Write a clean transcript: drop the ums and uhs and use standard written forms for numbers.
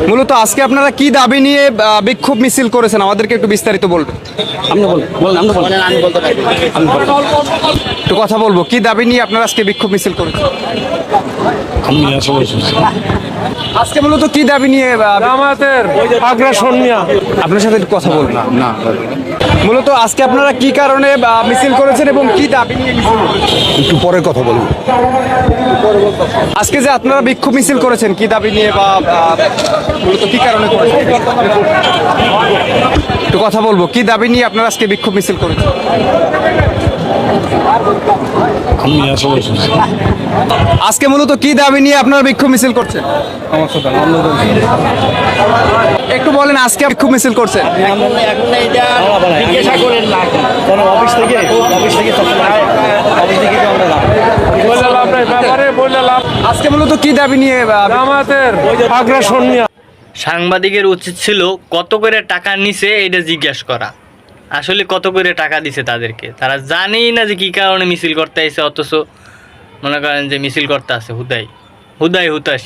মূলত আজকে আপনারা কি দাবি নিয়ে বিক্ষোভ মিছিল করেছেন, আমাদেরকে একটু বিস্তারিত বলবেন। একটু কথা বলবো, কি দাবি নিয়ে আপনারা আজকে বিক্ষোভ মিছিল করেছেন? আজকে মূলত কি দাবি নিয়ে আমাদের আগ্রাসন নিয়ে আপনার সাথে একটু কথা বলবো। না মূলত আজকে আপনারা কি কারণে মিছিল করেছেন এবং কি দাবি নিয়ে মিছিল করেছেন? একটু পরে কথা বলবো। আজকে যে আপনারা বিক্ষোভ মিছিল করেছেন কি দাবি নিয়ে বা মূলত কি কারণে করেছেন? একটু কথা বলবো, কি দাবি নিয়ে আপনারা আজকে বিক্ষোভ মিছিল করেছেন? আজকে মূলত কি দাবি নিয়ে আপনারা বিক্ষোভ মিছিল করছেন? একটু বলেন, আজকে বিক্ষোভ মিছিল করছেন? আজকে মূলত কি দাবি নিয়ে আমাদের আগ্রাসন নিয়ে সাংবাদিকের উচিত ছিল কত করে টাকা নিছে এটা জিজ্ঞাসা করা। আসলে কত করে টাকা দিছে তাদেরকে, তারা জানেই না যে কি কারণে মিছিল করতে আইছে, অথচ মনে করেন যে মিছিল করতে আছে হুদাই হুতাশ।